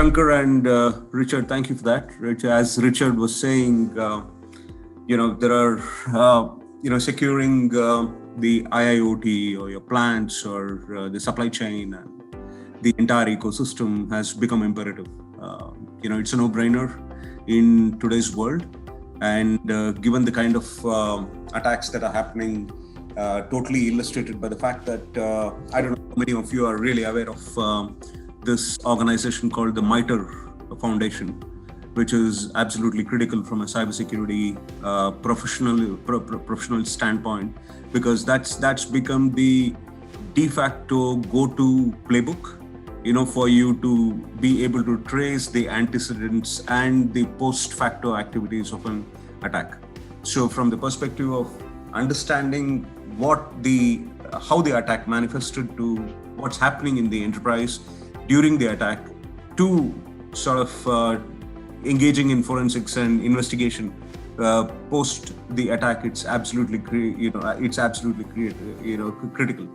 Shankar and Richard, thank you for that. As Richard was saying, there are, securing the IIoT or your plants or the supply chain and the entire ecosystem has become imperative. It's a no-brainer in today's world. And given the kind of attacks that are happening, totally illustrated by the fact that I don't know how many of you are really aware of this organization called the MITRE Foundation, which is absolutely critical from a cybersecurity professional standpoint, because that's become the de facto go-to playbook, for you to be able to trace the antecedents and the post-facto activities of an attack. So from the perspective of understanding how the attack manifested to what's happening in the enterprise during the attack, to sort of engaging in forensics and investigation post the attack, it's absolutely critical.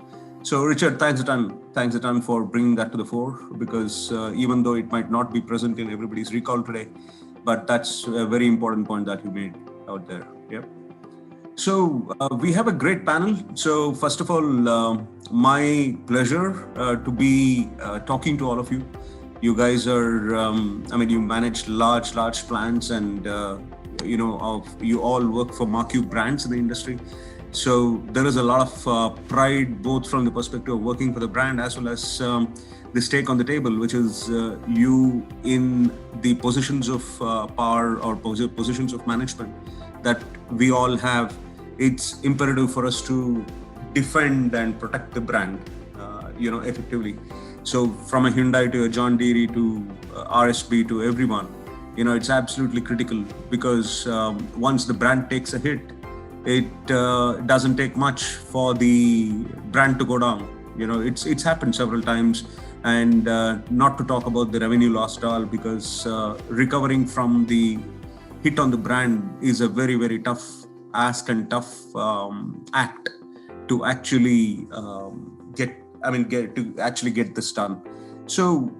So Richard, thanks a ton for bringing that to the fore, because even though it might not be present in everybody's recall today, but that's a very important point that you made out there. Yeah. So we have a great panel. So first of all, my pleasure to be talking to all of you. You guys are, you manage large plants, and you all work for marquee brands in the industry. So there is a lot of pride, both from the perspective of working for the brand as well as the stake on the table, which is you in the positions of power or positions of management that we all have. It's imperative for us to defend and protect the brand, effectively. So from a Hyundai to a John Deere to RSB to everyone, it's absolutely critical, because once the brand takes a hit, it doesn't take much for the brand to go down. It's happened several times, and not to talk about the revenue lost all, because recovering from the hit on the brand is a very, very tough ask and tough act to actually get this done. So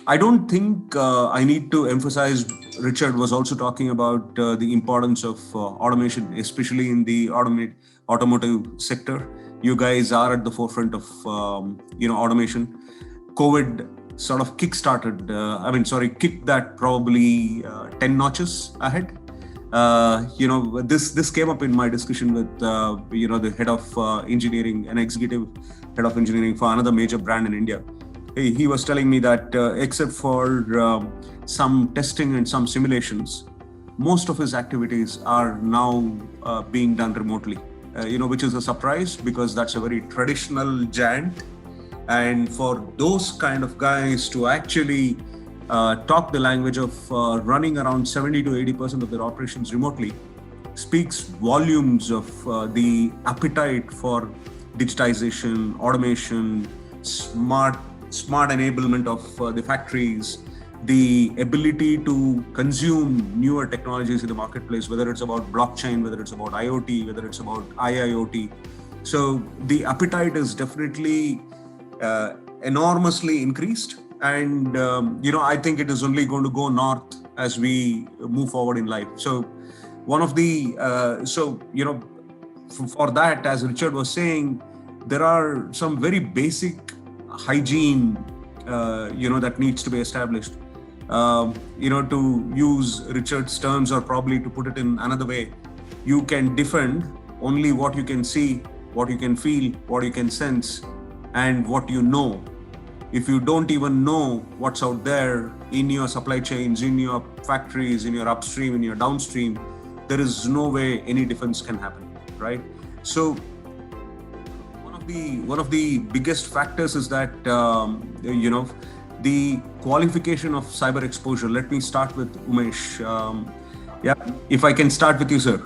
I don't think I need to emphasize. Richard was also talking about the importance of automation, especially in the automotive sector. You guys are at the forefront of automation. COVID sort of kicked that probably 10 notches ahead. This came up in my discussion with the head of engineering, an executive head of engineering for another major brand in India. He was telling me that except for some testing and some simulations, most of his activities are now being done remotely, which is a surprise, because that's a very traditional giant. And for those kind of guys to actually talk the language of running around 70 to 80% of their operations remotely speaks volumes of the appetite for digitization, automation, smart enablement of the factories, the ability to consume newer technologies in the marketplace, whether it's about blockchain, whether it's about IoT, whether it's about IIoT. So the appetite is definitely enormously increased. And, I think it is only going to go north as we move forward in life. So one of the, for that, as Richard was saying, there are some very basic hygiene, that needs to be established. To use Richard's terms, or probably to put it in another way, you can defend only what you can see, what you can feel, what you can sense, and what you know. If you don't even know what's out there in your supply chains, in your factories, in your upstream, in your downstream, there is no way any defense can happen, right? So one of the biggest factors is that the qualification of cyber exposure. Let me start with Umesh. If I can start with you, sir.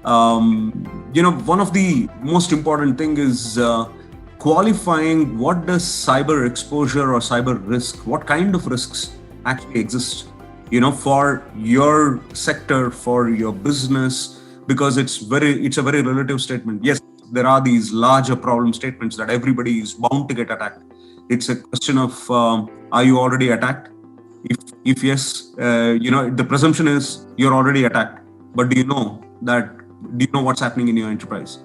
One of the most important thing is qualifying what does cyber exposure or cyber risk, what kind of risks actually exist, for your sector, for your business, because it's a very relative statement. Yes, there are these larger problem statements that everybody is bound to get attacked. It's a question of are you already attacked? If yes, the presumption is you're already attacked. But do you know that? Do you know what's happening in your enterprise?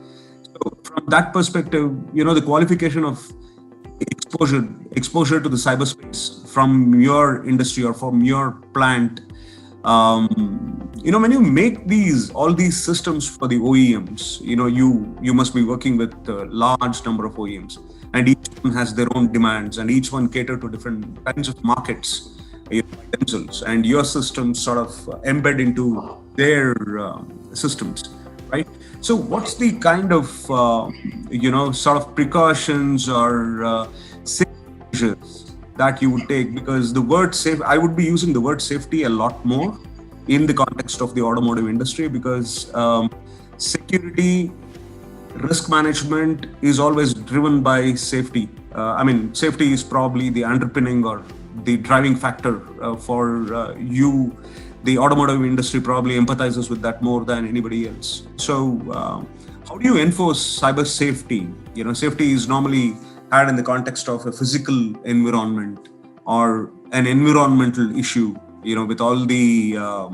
So from that perspective, the qualification of exposure to the cyberspace from your industry or from your plant. When you make all these systems for the OEMs, you must be working with a large number of OEMs, and each one has their own demands, and each one cater to different kinds of markets themselves, and your systems sort of embed into their systems, right? So what's the kind of sort of precautions or safety measures that you would take? Because the word safe, I would be using the word safety a lot more in the context of the automotive industry, because security, risk management is always driven by safety. Safety is probably the underpinning or the driving factor for you. The automotive industry probably empathizes with that more than anybody else. So how do you enforce cyber safety? Safety is normally had in the context of a physical environment or an environmental issue, with all the health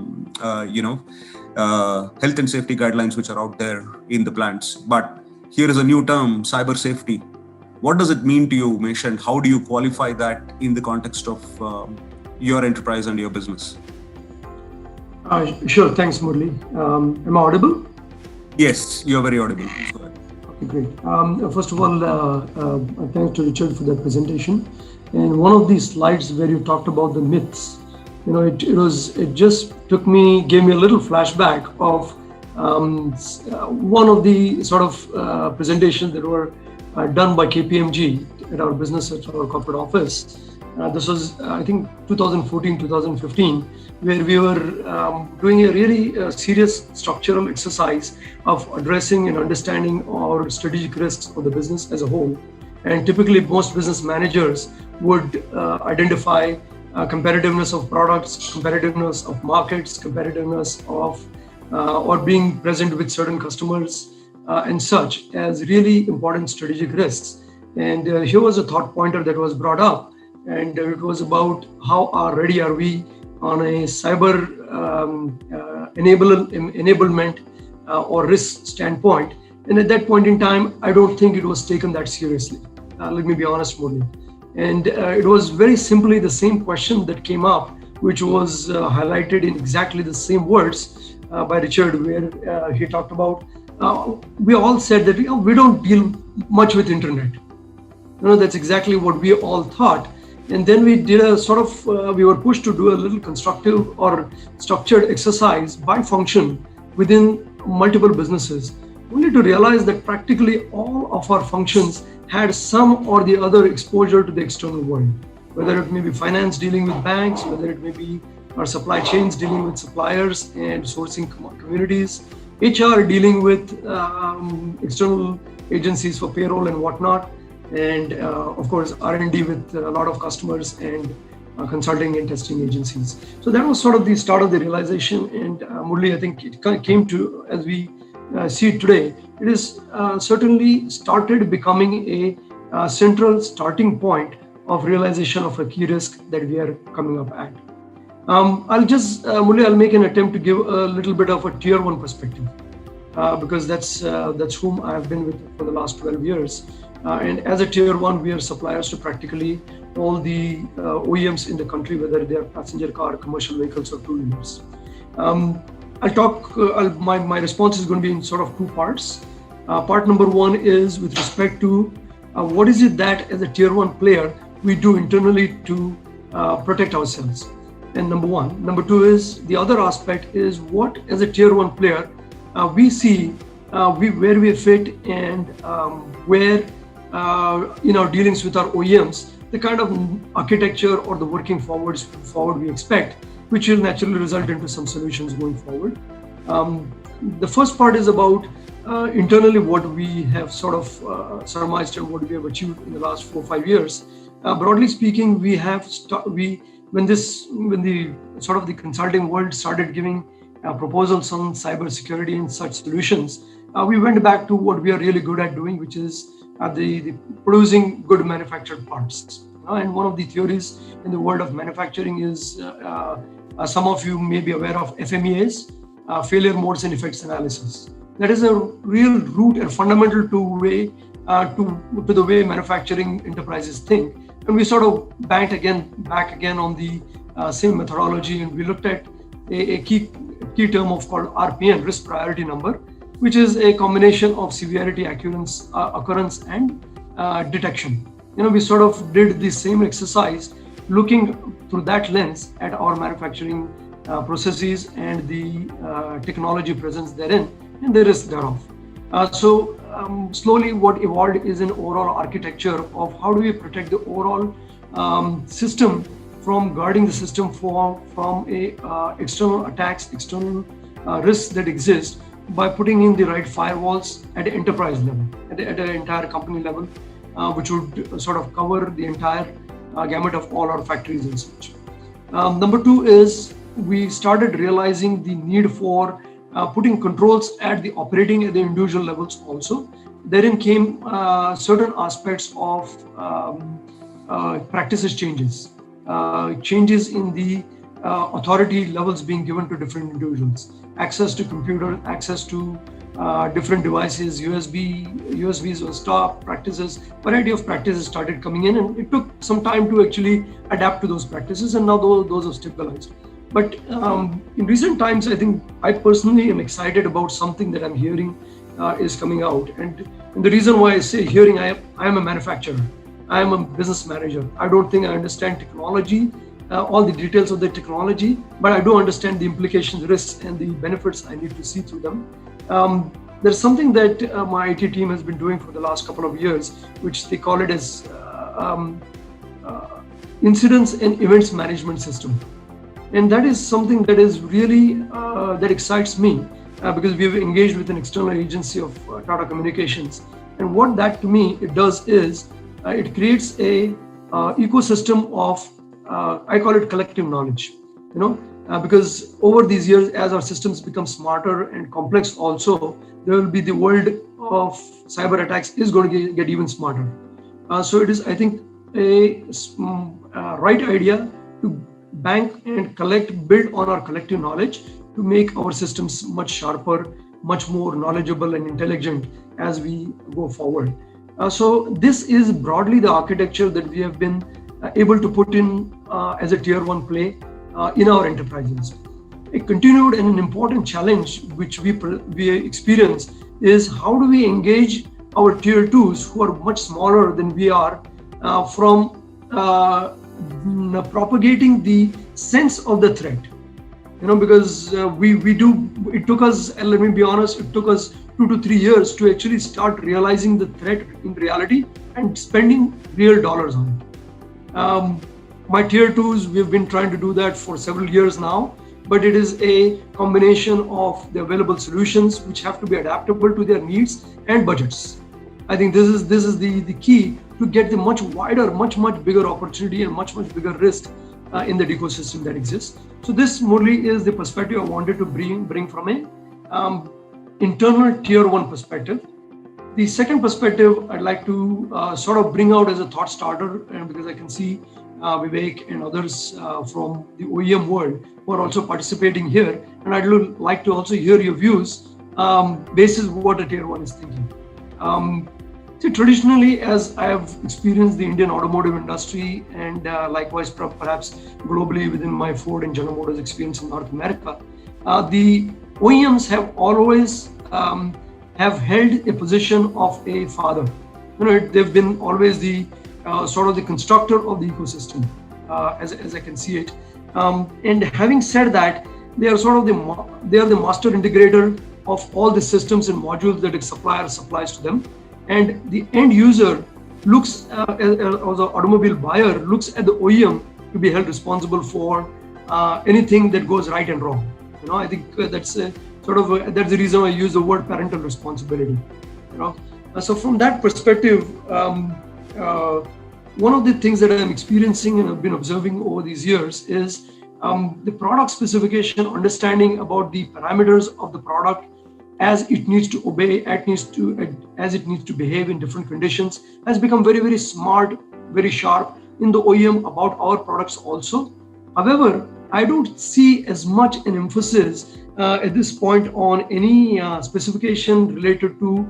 and safety guidelines which are out there in the plants. But here is a new term, cyber safety. What does it mean to you, Mesh, and how do you qualify that in the context of your enterprise and your business? Sure, thanks, Murli. Am I audible? Yes, you're very audible. Okay, great. First of all, thanks to Richard for that presentation. And one of these slides where you talked about the myths, it just gave me a little flashback of one of the sort of presentations that were done by KPMG at our business, at our corporate office. This was, I think, 2014, 2015, where we were doing a really serious structural exercise of addressing and understanding our strategic risks of the business as a whole. And typically, most business managers would identify competitiveness of products, competitiveness of markets, competitiveness of or being present with certain customers and such as really important strategic risks. And here was a thought pointer that was brought up, and it was about how ready are we on a cyber enablement or risk standpoint. And at that point in time, I don't think it was taken that seriously. Let me be honest, Murli. And it was very simply the same question that came up, which was highlighted in exactly the same words by Richard, where he talked about, we all said that we don't deal much with internet. That's exactly what we all thought. And then we did a sort of, we were pushed to do a little constructive or structured exercise by function within multiple businesses, only to realize that practically all of our functions had some or the other exposure to the external world, whether it may be finance dealing with banks, whether it may be our supply chains dealing with suppliers and sourcing communities, HR dealing with external agencies for payroll and whatnot, and of course R&D with a lot of customers and consulting and testing agencies. So that was sort of the start of the realization, and Murli, I think it came to, as we see it today, it is certainly started becoming a central starting point of realization of a key risk that we are coming up at. Murli, I'll make an attempt to give a little bit of a tier one perspective, because that's whom I've been with for the last 12 years. And as a tier one, we are suppliers to practically all the OEMs in the country, whether they are passenger car, commercial vehicles, or two-wheelers. My response is going to be in sort of two parts. Part number one is with respect to what is it that as a tier one player we do internally to protect ourselves. And number one. Number two is the other aspect is what as a tier one player we see where we fit and where in our dealings with our OEMs, the kind of architecture or the working forward we expect, which will naturally result into some solutions going forward. The first part is about internally what we have sort of surmised and what we have achieved in the last 4 or 5 years. Broadly speaking, when the sort of the consulting world started giving proposals on cyber security and such solutions, we went back to what we are really good at doing, which is the producing good manufactured parts. And one of the theories in the world of manufacturing is some of you may be aware of FMEAs, failure modes and effects analysis. That is a real root and fundamental to the way manufacturing enterprises think. And we sort of back again on the same methodology, and we looked at a key term called RPN, risk priority number, which is a combination of severity, occurrence, and detection. We sort of did the same exercise, looking through that lens at our manufacturing processes and the technology presence therein and the risk thereof. Slowly what evolved is an overall architecture of how do we protect the overall system from guarding the system from external attacks, external risks that exist, by putting in the right firewalls at the enterprise level, at the entire company level, which would sort of cover the entire gamut of all our factories and such. Number two is we started realizing the need for putting controls at the operating at the individual levels also. Therein came certain aspects of practices changes in the authority levels being given to different individuals, access to computer, access to different devices, USBs or stop practices, variety of practices started coming in, and it took some time to actually adapt to those practices, and now those have stabilized. But in recent times, I think I personally am excited about something that I'm hearing is coming out. And the reason why I say hearing, I am a manufacturer. I am a business manager. I don't think I understand technology, all the details of the technology, but I do understand the implications, risks, and the benefits I need to see through them. There's something that my IT team has been doing for the last couple of years, which they call it as incidents and events management system. And that is something that is really, that excites me because we've engaged with an external agency of Tata Communications. And what that to me, it does is, it creates a ecosystem of, I call it collective knowledge, because over these years, as our systems become smarter and complex also, there will be the world of cyber attacks is going to get even smarter. So it is, I think, a right idea to bank and build on our collective knowledge to make our systems much sharper, much more knowledgeable and intelligent as we go forward. So this is broadly the architecture that we have been able to put in as a tier one play in our enterprises. A continued and an important challenge which we experience is how do we engage our tier twos who are much smaller than we are from propagating the sense of the threat, because it took us, and let me be honest, it took us 2 to 3 years to actually start realizing the threat in reality and spending real dollars on it. My tier twos, we've been trying to do that for several years now, but it is a combination of the available solutions which have to be adaptable to their needs and budgets. I think this is the key to get the much wider, much bigger opportunity and much bigger risk in the ecosystem that exists. So this, Murli, is the perspective I wanted to bring from a internal tier one perspective. The second perspective I'd like to sort of bring out as a thought starter, because I can see Vivek and others from the OEM world who are also participating here, and I'd like to also hear your views basis what a tier one is thinking. See, traditionally, as I have experienced the Indian automotive industry and likewise perhaps globally within my Ford and General Motors experience in North America, the OEMs have always have held a position of a father. They've been always the sort of the constructor of the ecosystem, as I can see it. And having said that, they are sort of the master integrator of all the systems and modules that a supplier supplies to them. And the end user looks, or the automobile buyer looks at the OEM to be held responsible for anything that goes right and wrong. I think that's that's the reason I use the word parental responsibility. So from that perspective, one of the things that I'm experiencing and I've been observing over these years is the product specification, understanding about the parameters of the product, as it needs to obey, as it needs to behave in different conditions, has become very, very smart, very sharp in the OEM about our products also. However, I don't see as much an emphasis at this point on any specification related to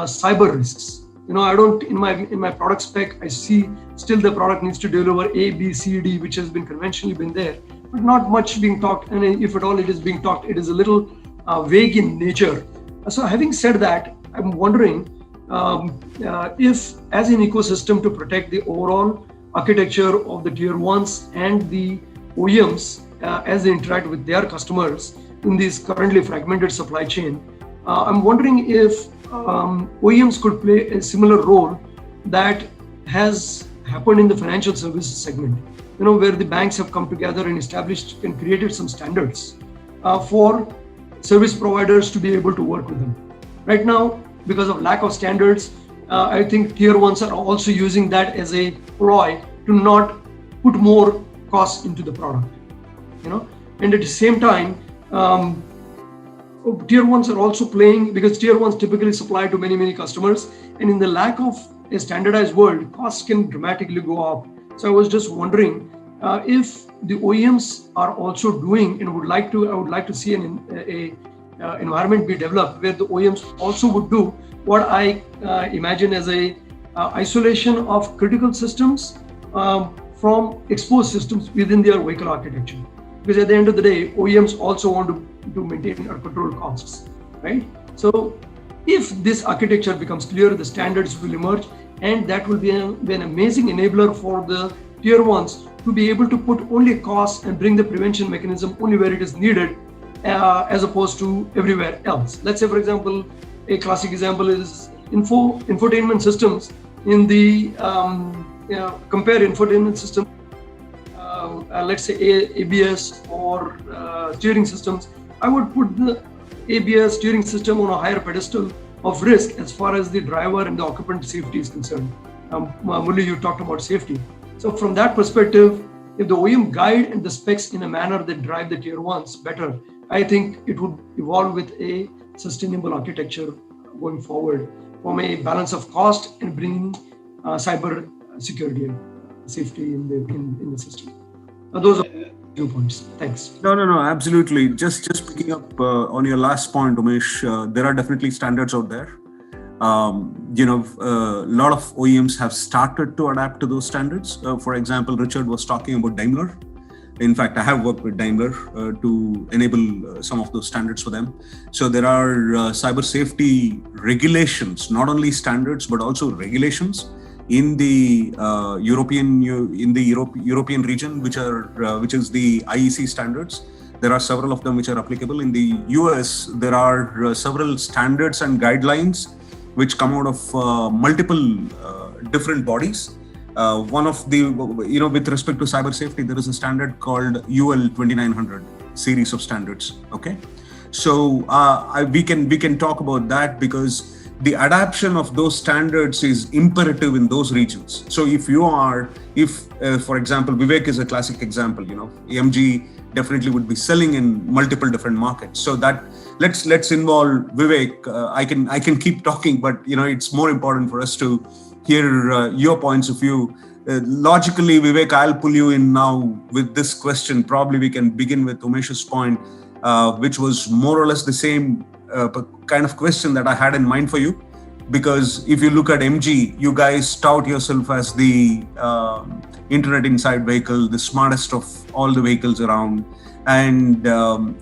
cyber risks. I don't in my product spec. I see still the product needs to deliver A, B, C, D, which has been conventionally been there, but not much being talked. And if at all it is being talked, it is a little vague in nature. So having said that, I'm wondering if, as an ecosystem, to protect the overall architecture of the tier ones and the OEMs as they interact with their customers in this currently fragmented supply chain, I'm wondering if OEMs could play a similar role that has happened in the financial services segment, where the banks have come together and established and created some standards for service providers to be able to work with them. Right now, because of lack of standards, I think tier ones are also using that as a ploy to not put more costs into the product, and at the same time, tier ones are also playing, because tier ones typically supply to many, many customers, and in the lack of a standardized world, costs can dramatically go up. So I was just wondering if the OEMs are also doing, and I would like to see an environment be developed where the OEMs also would do what I imagine as a isolation of critical systems from exposed systems within their vehicle architecture. Because at the end of the day, OEMs also want to maintain or control costs, right? So if this architecture becomes clear, the standards will emerge, and that will be an amazing enabler for the tier ones to be able to put only costs and bring the prevention mechanism only where it is needed, as opposed to everywhere else. Let's say, for example, a classic example is infotainment systems. In the compare infotainment system, let's say ABS or steering systems, I would put the ABS steering system on a higher pedestal of risk as far as the driver and the occupant safety is concerned. Murli, you talked about safety. So from that perspective, if the OEM guide and the specs in a manner that drive the tier ones better, I think it would evolve with a sustainable architecture going forward from a balance of cost and bringing cyber security and safety in the system. Those are 2 points. Thanks. No, absolutely. Just picking up on your last point, Umesh, there are definitely standards out there. A lot of OEMs have started to adapt to those standards. For example, Richard was talking about Daimler. In fact, I have worked with Daimler to enable some of those standards for them. So there are cyber safety regulations, not only standards, but also regulations in the European region, which is the IEC standards. There are several of them which are applicable. In the US, there are several standards and guidelines which come out of multiple different bodies. One of the, with respect to cyber safety, there is a standard called UL 2900 series of standards. Okay, so we can talk about that because the adoption of those standards is imperative in those regions. So if for example, Vivek is a classic example, AMG definitely would be selling in multiple different markets. So that let's involve Vivek. I can keep talking, but it's more important for us to hear your points of view. Logically, Vivek, I'll pull you in now with this question. Probably we can begin with Umesh's point, which was more or less the same kind of question that I had in mind for you. Because if you look at MG, you guys tout yourself as the internet inside vehicle, the smartest of all the vehicles around. And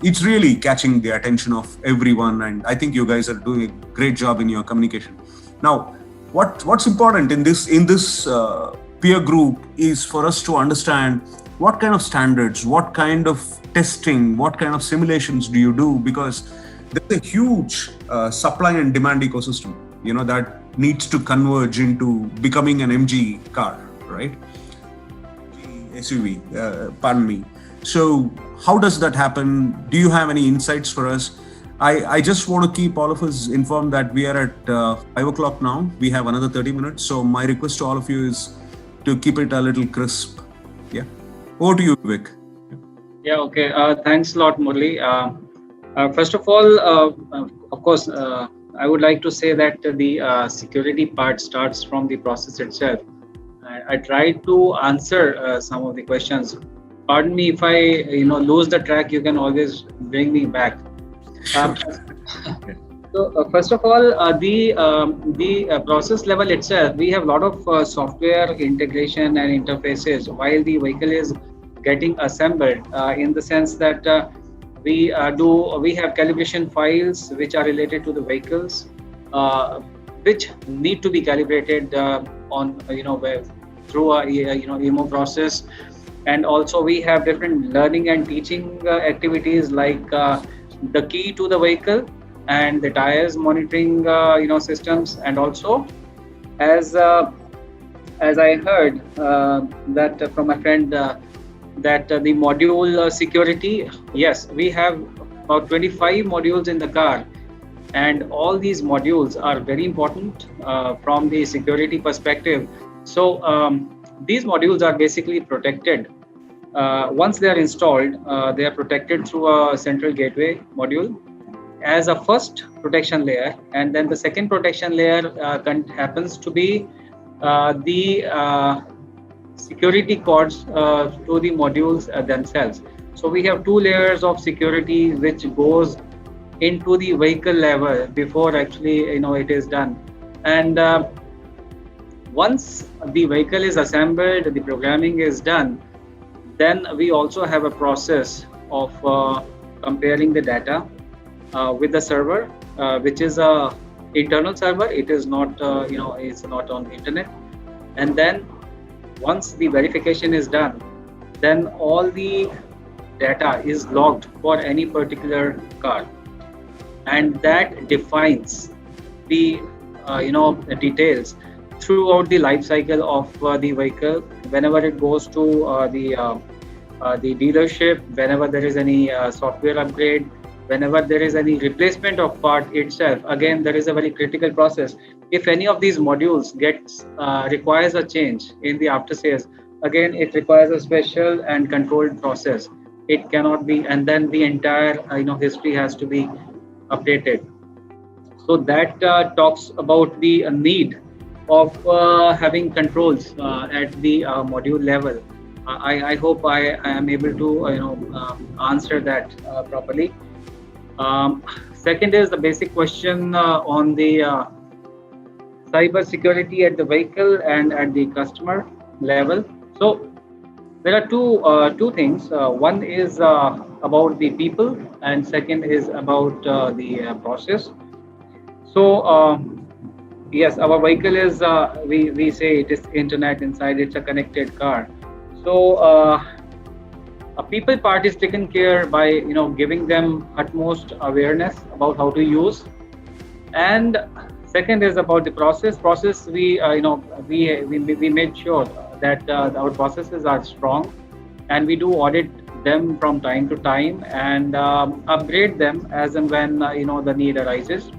it's really catching the attention of everyone. And I think you guys are doing a great job in your communication. Now, what's important in this peer group is for us to understand what kind of standards, what kind of testing, what kind of simulations do you do? Because there's a huge supply and demand ecosystem, that needs to converge into becoming an MG car, right? SUV, pardon me. So how does that happen? Do you have any insights for us? I just want to keep all of us informed that we are at 5 o'clock now. We have another 30 minutes. So my request to all of you is to keep it a little crisp. Yeah. Over to you, Vivek. Yeah, okay. Thanks a lot, Murli. First of all, Of course, I would like to say that the security part starts from the process itself. I tried to answer some of the questions. Pardon me if I, lose the track. You can always bring me back. Um, so first of all, the process level itself, we have a lot of software integration and interfaces while the vehicle is getting assembled. In the sense that we have calibration files which are related to the vehicles, uh, which need to be calibrated on through a EMO process. And also we have different learning and teaching activities like the key to the vehicle and the tires monitoring systems. And also, as as I heard that from my friend, that the module security, yes, we have about 25 modules in the car, and all these modules are very important from the security perspective. So these modules are basically protected. Once they are installed, they are protected through a central gateway module as a first protection layer, and then the second protection layer happens to be the security codes to the modules themselves. So we have two layers of security which goes into the vehicle level before actually it is done. And once the vehicle is assembled, the programming is done, then we also have a process of comparing the data with the server, which is a internal server. It is not it's not on the internet. And then once the verification is done, then all the data is logged for any particular car, and that defines the the details throughout the life cycle of the vehicle. Whenever it goes to the dealership, whenever there is any software upgrade, whenever there is any replacement of part itself, again there is a very critical process. If any of these modules gets requires a change in the after sales, again it requires a special and controlled process. It cannot be, and then the entire history has to be updated. So that talks about the need of having controls at the module level. I hope I am able to answer that properly. Second is the basic question on the cyber security at the vehicle and at the customer level. So there are two things. One is about the people, and second is about the process. So yes, our vehicle is we say it is internet inside. It's a connected car. So a people part is taken care by giving them utmost awareness about how to use. And second is about the process. We we made sure that our processes are strong, and we do audit them from time to time and upgrade them as and when the need arises.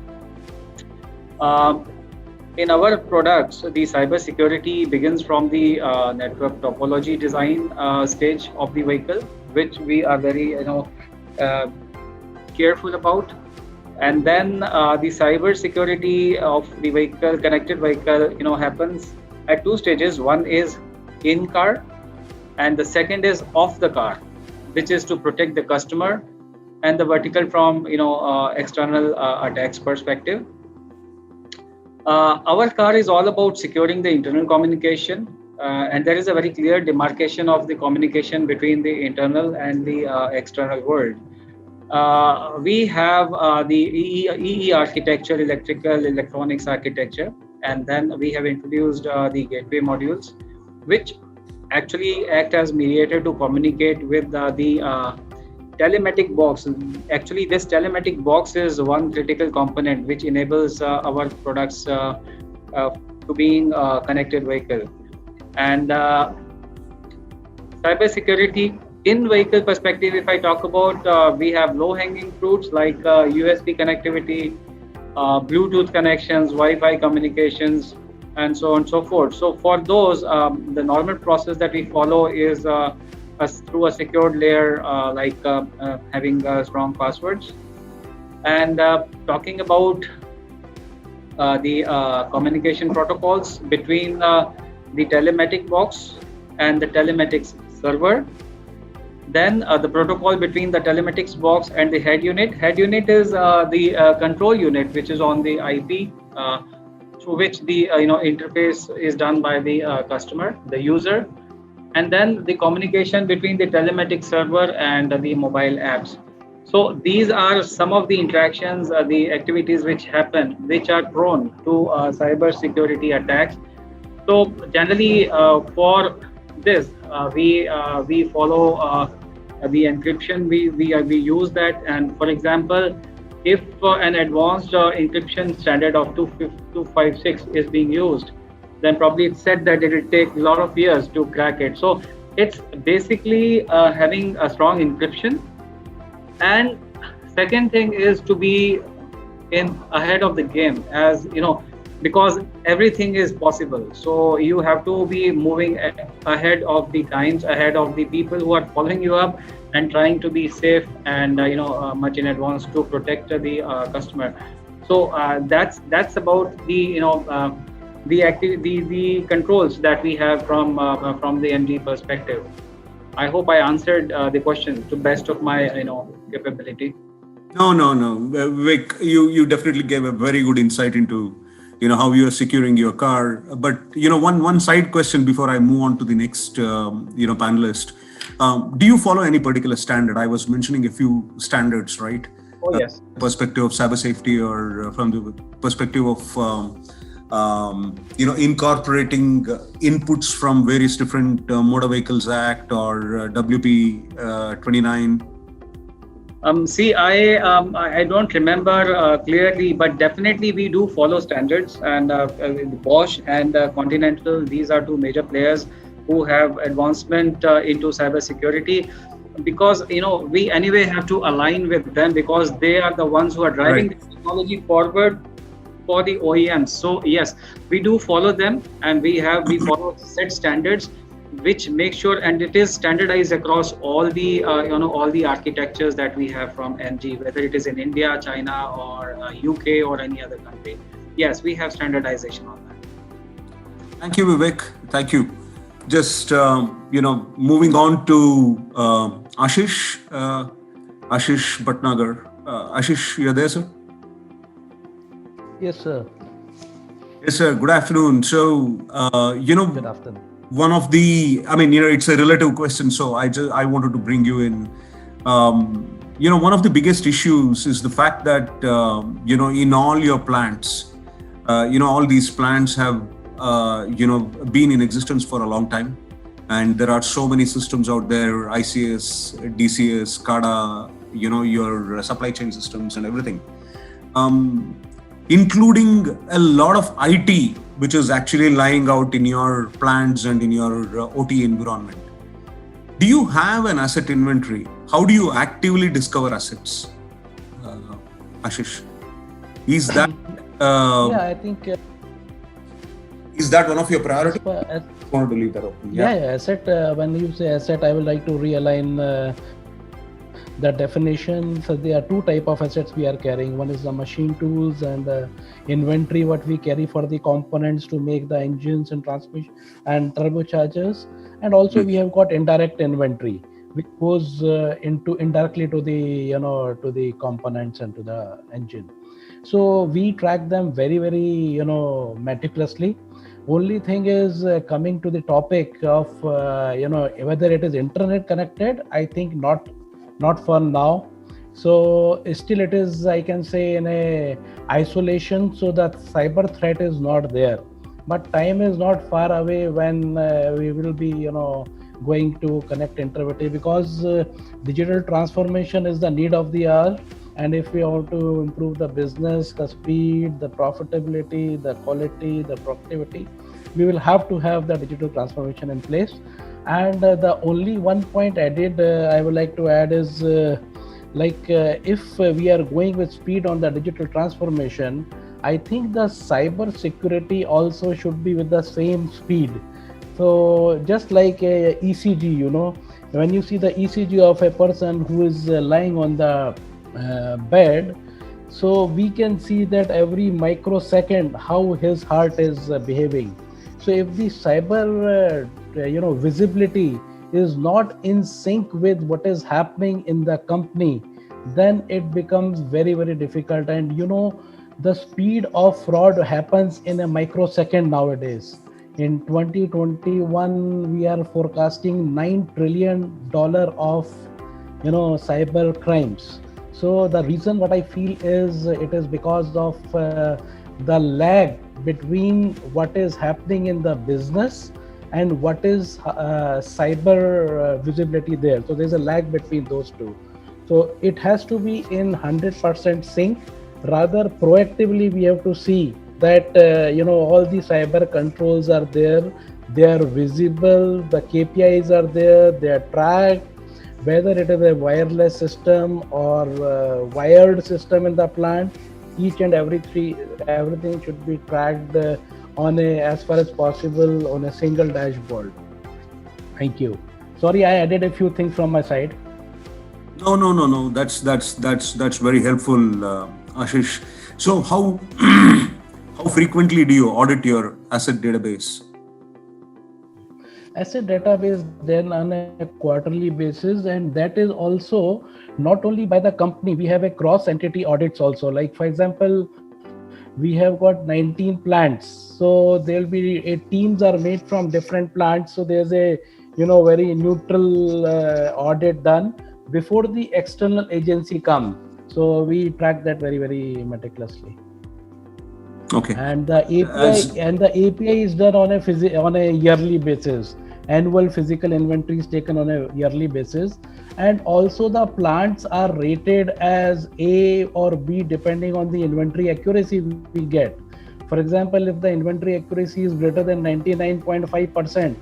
In our products, the cyber security begins from the network topology design stage of the vehicle, which we are very careful about. And then the cyber security of the vehicle, connected vehicle, happens at two stages. One is in car, and the second is off the car, which is to protect the customer and the vertical from external attacks perspective. Our car is all about securing the internal communication, and there is a very clear demarcation of the communication between the internal and the external world. We have the EE architecture, electrical electronics architecture, and then we have introduced the gateway modules, which actually act as mediator to communicate with the telematic box. Actually, this telematic box is one critical component which enables our products to being a connected vehicle. And cyber security in vehicle perspective, if I talk about, we have low hanging fruits like USB connectivity, Bluetooth connections, Wi-Fi communications, and so on and so forth. So for those, the normal process that we follow is through a secured layer, like having strong passwords. And talking about the communication protocols between the telematic box and the telematics server. Then the protocol between the telematics box and the head unit. Head unit is the control unit, which is on the IP, through which the interface is done by the customer, the user, and then the communication between the telematics server and the mobile apps. So these are some of the interactions, the activities which happen, which are prone to cyber security attacks. So generally, for this, we follow the encryption. We use that, and for example, if an advanced encryption standard of 256 is being used, then probably it's said that it will take a lot of years to crack it. So it's basically having a strong encryption. And second thing is to be in ahead of the game, as you know, because everything is possible. So you have to be moving ahead of the times, ahead of the people who are following you up, and trying to be safe and much in advance to protect the customer. So that's about the the controls that we have from the MG perspective. I hope I answered the question to best of my capability. No. Vivek, you definitely gave a very good insight into how you are securing your car. But one side question before I move on to the next panelist. Do you follow any particular standard? I was mentioning a few standards, right? Oh yes. Perspective of cyber safety, or from the perspective of incorporating inputs from various different Motor Vehicles Act or WP 29. See, I don't remember clearly, but definitely we do follow standards, and Bosch and Continental, these are two major players who have advancement into cybersecurity, because we anyway have to align with them, because they are the ones who are driving the technology forward for the OEMs. So yes, we do follow them, and we follow set standards which make sure, and it is standardized across all the all the architectures that we have from MG, whether it is in India, China, or UK, or any other country. Yes, we have standardization on that. Thank you, Vivek. Thank you. Just moving on to Ashish Bhatnagar. Ashish, you're there, sir? Yes, sir. Yes, sir. Good afternoon. So Good afternoon. One of the, it's a relative question, so I wanted to bring you in. One of the biggest issues is the fact that in all your plants, all these plants have been in existence for a long time, and there are so many systems out there: ICS, DCS, SCADA, your supply chain systems and everything, including a lot of IT, which is actually lying out in your plants and in your OT environment. Do you have an asset inventory? How do you actively discover assets, Ashish? Is that I think is that one of your priorities? I wanted to leave that open. asset. When you say asset, I would like to realign the definition. So there are two type of assets we are carrying. One is the machine tools and inventory, what we carry for the components to make the engines and transmission and turbochargers. And also we have got indirect inventory, which goes indirectly to the to the components and to the engine. So we track them very, very meticulously. Only thing is coming to the topic of whether it is internet connected. I think not for now. So still it is, I can say, in a isolation, so that cyber threat is not there. But time is not far away when we will be going to connect internet, because digital transformation is the need of the hour. And if we want to improve the business, the speed, the profitability, the quality, the productivity, we will have to have the digital transformation in place. And the only one point added I would like to add is if we are going with speed on the digital transformation, I think the cyber security also should be with the same speed. So just like a ECG, when you see the ECG of a person who is lying on the bed, So we can see that every microsecond how his heart is behaving. So if the cyber visibility is not in sync with what is happening in the company, then it becomes very, very difficult. And the speed of fraud happens in a microsecond nowadays. In 2021 we are forecasting $9 trillion of cyber crimes. So the reason what I feel is it is because of the lag between what is happening in the business and what is cyber visibility there. So there's a lag between those two. So it has to be in 100% sync. Rather proactively we have to see that all the cyber controls are there, they are visible, the KPIs are there, they are tracked, whether it is a wireless system or wired system in the plant. Each and everything should be tracked on a, as far as possible, on a single dashboard. Thank you. Sorry, I added a few things from my side. No. That's very helpful, Ashish. So how how frequently do you audit your asset database? Asset database then on a quarterly basis, and that is also not only by the company. We have a cross entity audits also. Like for example, we have got 19 plants, so there'll be teams are made from different plants. So there's a very neutral audit done before the external agency come. So we track that very, very meticulously. Okay. And the API is done on a yearly basis. Annual physical inventory is taken on a yearly basis, and also the plants are rated as A or B depending on the inventory accuracy we get. For example, if the inventory accuracy is greater than 99.5%,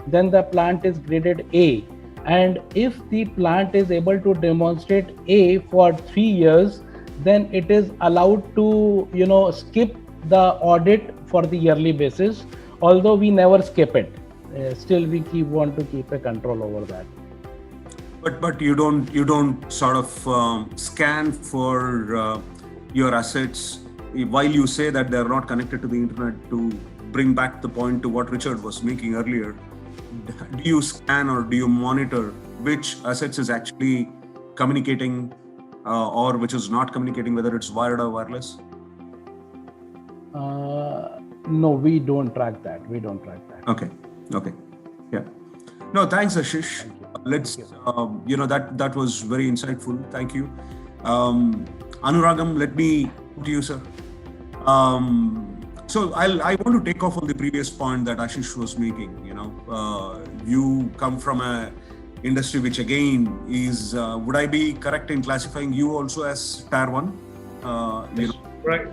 then the plant is graded A. And if the plant is able to demonstrate A for 3 years, then it is allowed to skip the audit for the yearly basis. Although we never skip it, still we want to keep a control over that. But you don't sort of scan for your assets while you say that they are not connected to the internet. To bring back the point to what Richard was making earlier, do you scan or do you monitor which assets is actually communicating or which is not communicating, whether it's wired or wireless? No, we don't track that. Okay. Yeah. No, thanks, Ashish. Let's, that was very insightful. Thank you. Anuragam, let me to you, sir. So I want to take off on the previous point that Ashish was making. You come from a industry which again is, would I be correct in classifying you also as Tier 1? Yes. Right.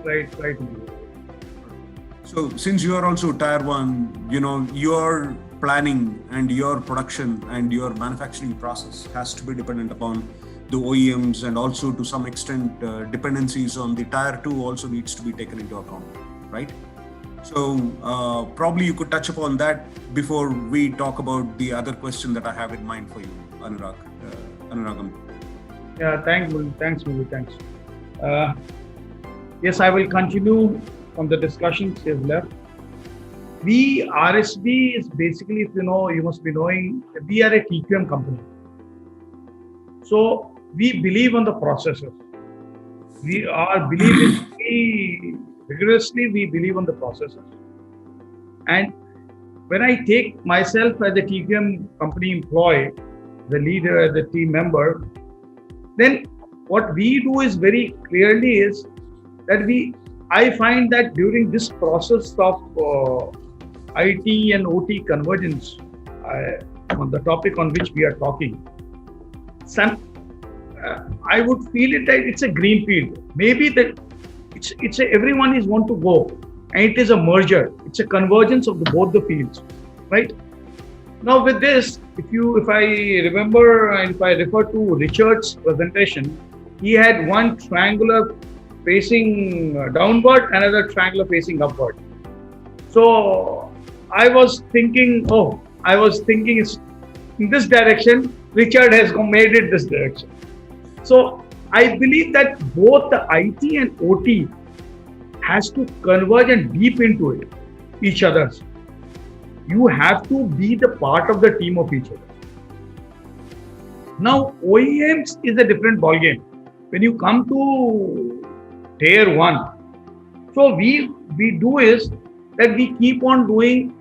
So since you are also Tier 1, your planning and your production and your manufacturing process has to be dependent upon the OEMs, and also to some extent dependencies on the Tier 2 also needs to be taken into account, right? So probably you could touch upon that before we talk about the other question that I have in mind for you, Anuragam. Yeah, thanks, Mulu. Thanks. Yes, I will continue from the discussions he has left. We, RSD is basically, if you must be knowing, we are a TQM company. So we believe on the processes. We are rigorously, we believe on the processes. And when I take myself as a TQM company employee, the leader, the team member, then what we do is very clearly is that I find that during this process of IT and OT convergence, on the topic on which we are talking, I would feel it that it's a green field. Maybe that everyone is want to go, and it is a merger. It's a convergence of both the fields, right? Now with this, if I remember and if I refer to Richard's presentation, he had one triangular facing downward, another triangular facing upward. So I was thinking in this direction. Richard has made it this direction. So I believe that both the IT and OT has to converge and deep into it, each other's. You have to be the part of the team of each other. Now, OEMs is a different ballgame. When you come to tier one, so we do is that we keep on doing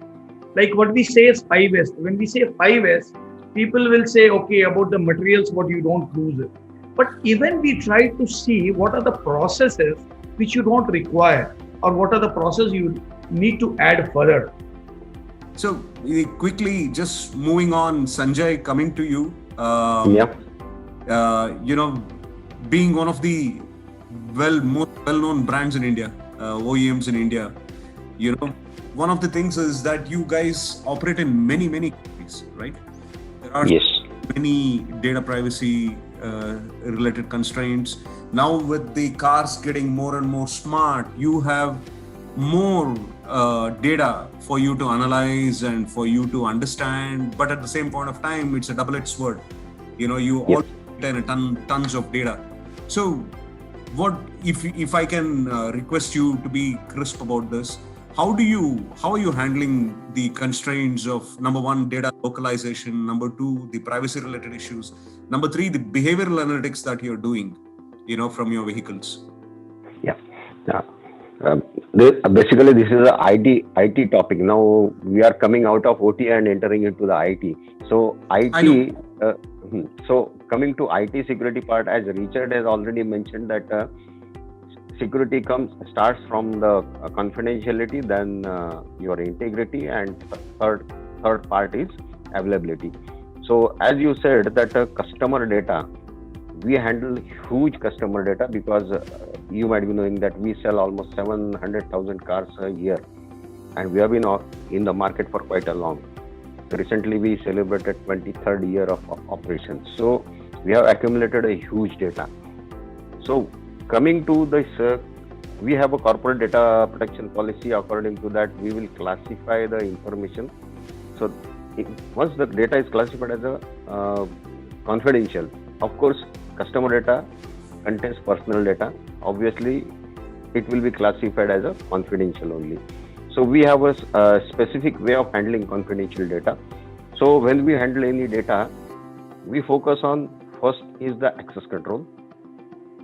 like what we say is 5S. When we say 5S, people will say, okay, about the materials, what you don't lose it. But even we try to see what are the processes which you don't require, or what are the processes you need to add further. So quickly, just moving on, Sanjay, coming to you. Being one of the most well-known brands in India, OEMs in India, one of the things is that you guys operate in many countries, right? There are many data privacy related constraints. Now with the cars getting more and more smart, you have more data for you to analyze and for you to understand, but at the same point of time, it's a double-edged sword. You all tons of data. So what if I can request you to be crisp about this? How are you handling the constraints of, number one, data localization, number two, the privacy related issues, number three, the behavioral analytics that you're doing, from your vehicles? Basically, this is a IT topic. Now we are coming out of OT and entering into the IT. So IT. So coming to IT security part, as Richard has already mentioned, that security starts from the confidentiality, then your integrity, and third part is availability. So as you said, that customer data, we handle huge customer data, because you might be knowing that we sell almost 700,000 cars a year, and we have been in the market for quite a long. Recently, we celebrated 23rd year of operations. So we have accumulated a huge data. So coming to this, we have a corporate data protection policy. According to that, we will classify the information. So once the data is classified as a confidential, of course, customer data contains personal data. Obviously, it will be classified as a confidential only. So we have a specific way of handling confidential data. So when we handle any data, we focus on, first is the access control.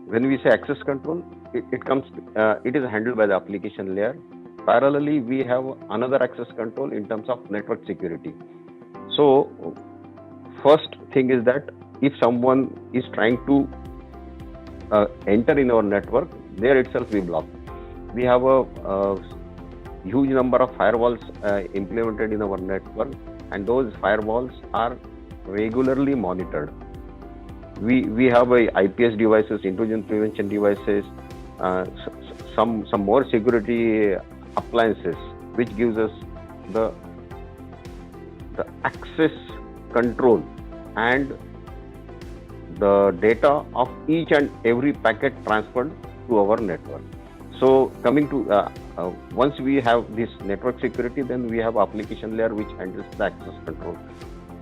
When we say access control, it is handled by the application layer. Parallelly, we have another access control in terms of network security. So first thing is that if someone is trying to enter in our network, there itself we block. We have a huge number of firewalls implemented in our network, and those firewalls are regularly monitored. We have IPS devices, intrusion prevention devices, some more security appliances, which gives us the access control and the data of each and every packet transferred to our network. So coming to once we have this network security, then we have application layer which handles the access control.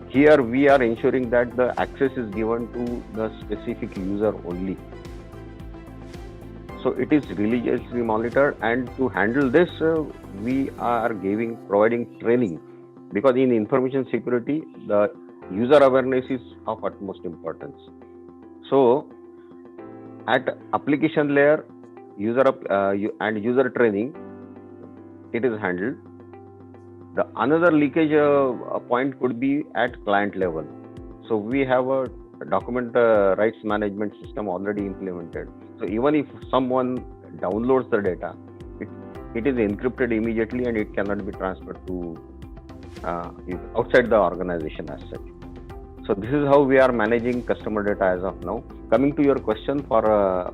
Here we are ensuring that the access is given to the specific user only. So it is religiously monitored, and to handle this, we are providing training, because in information security, the user awareness is of utmost importance. So at application layer, user training, it is handled. The another leakage point could be at client level. So we have a document rights management system already implemented. So even if someone downloads the data, it is encrypted immediately, and it cannot be transferred to outside the organization as such. So this is how we are managing customer data as of now. Coming to your question for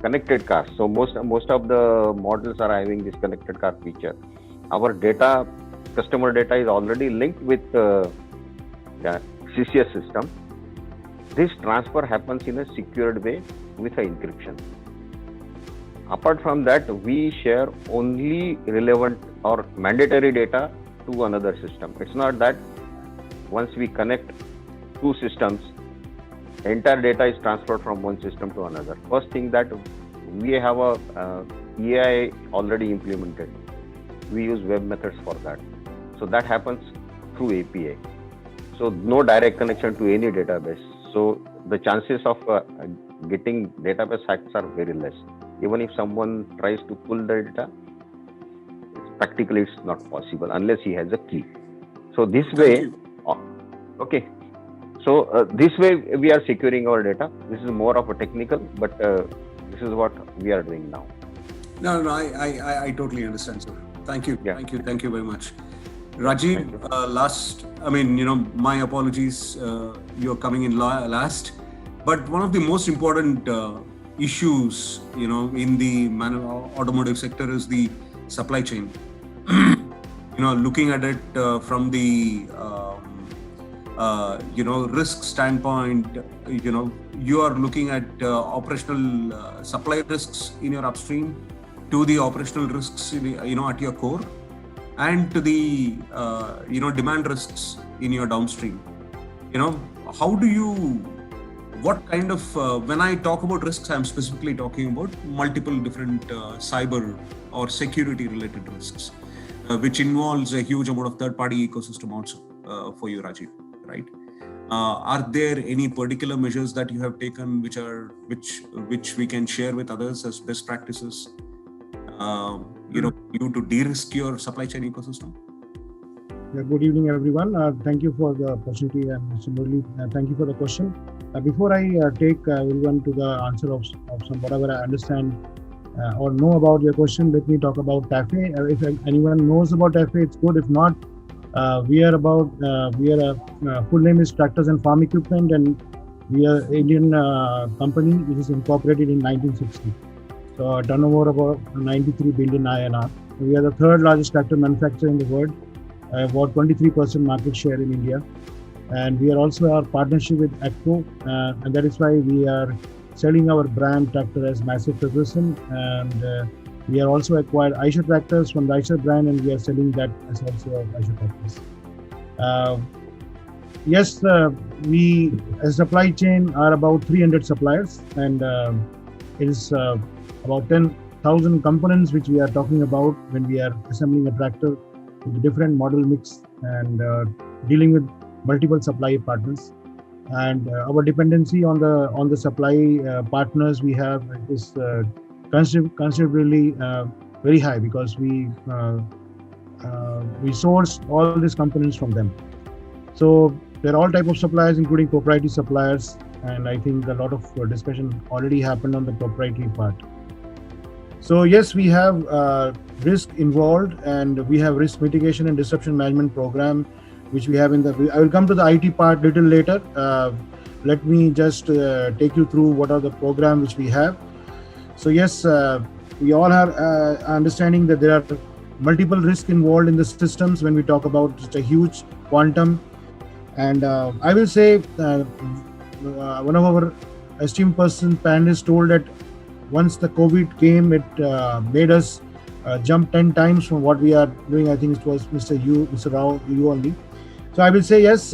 connected cars. So most of the models are having this connected car feature. Our customer data is already linked with the CCS system. This transfer happens in a secured way with an encryption. Apart from that, we share only relevant or mandatory data to another system. It's not that once we connect two systems, entire data is transferred from one system to another. First thing that we have a AI already implemented. We use web methods for that. So that happens through API. So no direct connection to any database. So the chances of getting database hacks are very less. Even if someone tries to pull the data, practically it's not possible unless he has a key. So this way, okay. So this way we are securing our data. This is more of a technical, but this is what we are doing now. No, I totally understand, sir. Thank you. Yeah. Thank you very much. Rajiv, my apologies, you're coming in last, but one of the most important issues, in the automotive sector is the supply chain. Looking at it from the, risk standpoint, you are looking at operational supply risks in your upstream, to the operational risks, at your core, and to the demand risks in your downstream. What kind of, when I talk about risks, I'm specifically talking about multiple different cyber or security related risks, which involves a huge amount of third-party ecosystem also for you, Rajiv, right? Are there any particular measures that you have taken which we can share with others as best practices, you to de-risk your supply chain ecosystem? Yeah, good evening, everyone. Thank you for the opportunity, and Mr. Murali, thank you for the question. Before I take everyone to the answer of some whatever I understand or know about your question, let me talk about TAFE. If anyone knows about TAFE, it's good. If not, we are full name is Tractors and Farm Equipment, and we are Indian company which is incorporated in 1960. So a turnover about 93 billion INR. We are the third largest tractor manufacturer in the world, about 23% market share in India. And we are also our partnership with AGCO, and that is why we are selling our brand tractor as Massey Ferguson. And we are also acquired Eicher tractors from the Eicher brand, and we are selling that as also Eicher tractors. Yes, we as supply chain are about 300 suppliers, and it is about 10,000 components which we are talking about when we are assembling a tractor with a different model mix and dealing with multiple supply partners. And our dependency on the supply partners we have is considerably very high, because we source all these components from them. So there are all types of suppliers, including proprietary suppliers, and I think a lot of discussion already happened on the proprietary part. So yes, we have risk involved, and we have risk mitigation and disruption management program, which we have in the. I will come to the IT part little later. Let me just take you through what are the program which we have. So yes, we all have understanding that there are multiple risks involved in the systems when we talk about such a huge quantum. And I will say one of our esteemed person, panelists, told that once the COVID came, it made us jump 10 times from what we are doing. I think it was Mr. Rao, you only. So I will say yes,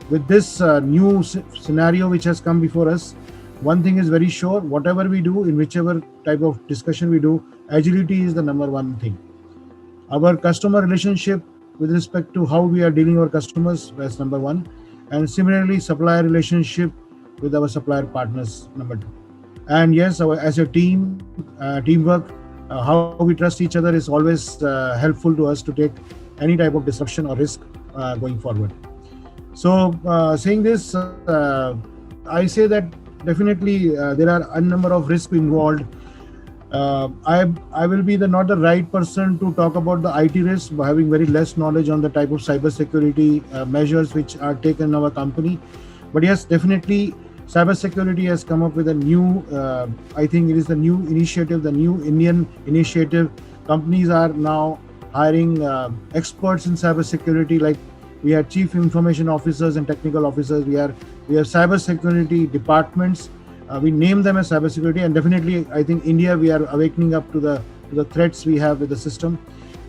with this new scenario which has come before us, one thing is very sure: whatever we do, in whichever type of discussion we do, agility is the number one thing. Our customer relationship with respect to how we are dealing with our customers, that's number one. And similarly, supplier relationship with our supplier partners, number two. And yes, as a team, teamwork, how we trust each other is always helpful to us to take any type of disruption or risk going forward. So saying this, I say that definitely there are a number of risks involved. I will be not the right person to talk about the IT risk, by having very less knowledge on the type of cybersecurity measures which are taken in our company. But yes, definitely cybersecurity has come up with a new, I think it is the new initiative, the new Indian initiative. Companies are now hiring experts in cybersecurity, like we have chief information officers and technical officers. We have cybersecurity departments. We name them as cybersecurity, and definitely I think India, we are awakening up to the threats we have with the system,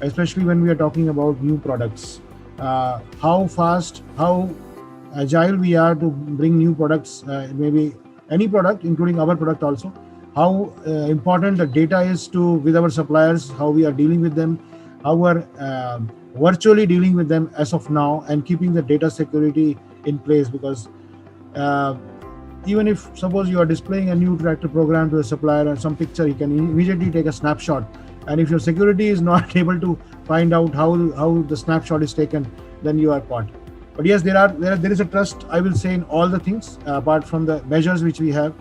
especially when we are talking about new products. How fast, how agile we are to bring new products, maybe any product, including our product also, how important the data is to with our suppliers, how we are dealing with them, how we're virtually dealing with them as of now, and keeping the data security in place. Because even if suppose you are displaying a new tractor program to a supplier and some picture, you can immediately take a snapshot, and if your security is not able to find out how the snapshot is taken, then you are caught. But yes, there is a trust, I will say, in all the things apart from the measures which we have,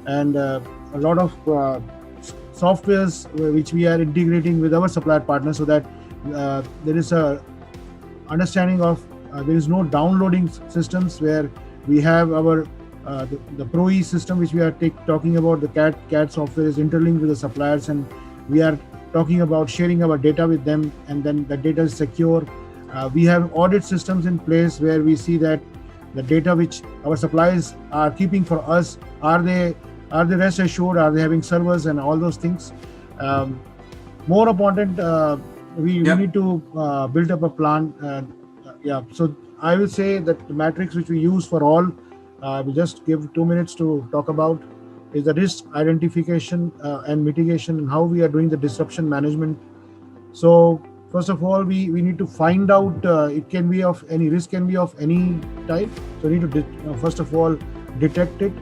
and a lot of softwares which we are integrating with our supplier partners, so that there is a understanding of there is no downloading systems, where we have our the ProE system which we are talking about. The CAD software is interlinked with the suppliers, and we are talking about sharing our data with them, and then the data is secure. We have audit systems in place where we see that the data which our suppliers are keeping for us, are they rest assured, are they having servers and all those things. More important, we need to build up a plan. So I will say that the matrix which we use for all, we just give 2 minutes to talk about, is the risk identification and mitigation, and how we are doing the disruption management. So first of all, we need to find out, it can be of any risk, can be of any type. So we need to first of all detect it.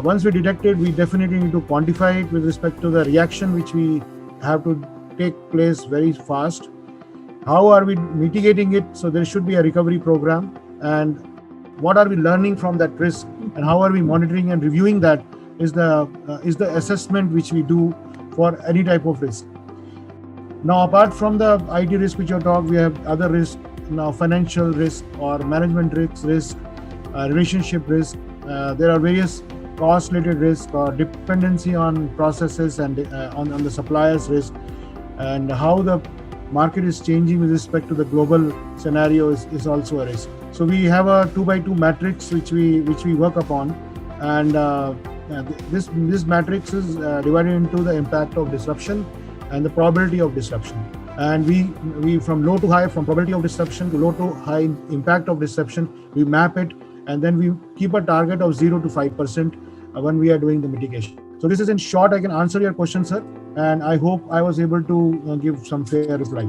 Once we detect it, we definitely need to quantify it with respect to the reaction which we have to take place very fast. How are we mitigating it? So there should be a recovery program, and what are we learning from that risk, and how are we monitoring and reviewing that is the assessment which we do for any type of risk. Now, apart from the IT risk which you talked, we have other risks, now financial risk or management risk, relationship risk. There are various cost-related risk or dependency on processes, and on the suppliers risk, and how the market is changing with respect to the global scenario is also a risk. So we have a 2x2 matrix which we work upon, and this matrix is divided into the impact of disruption and the probability of disruption. And we from low to high, from probability of disruption to low to high impact of disruption, we map it, and then we keep a target of 0 to 5% when we are doing the mitigation. So this is in short, I can answer your question, sir, and I hope I was able to give some fair reply.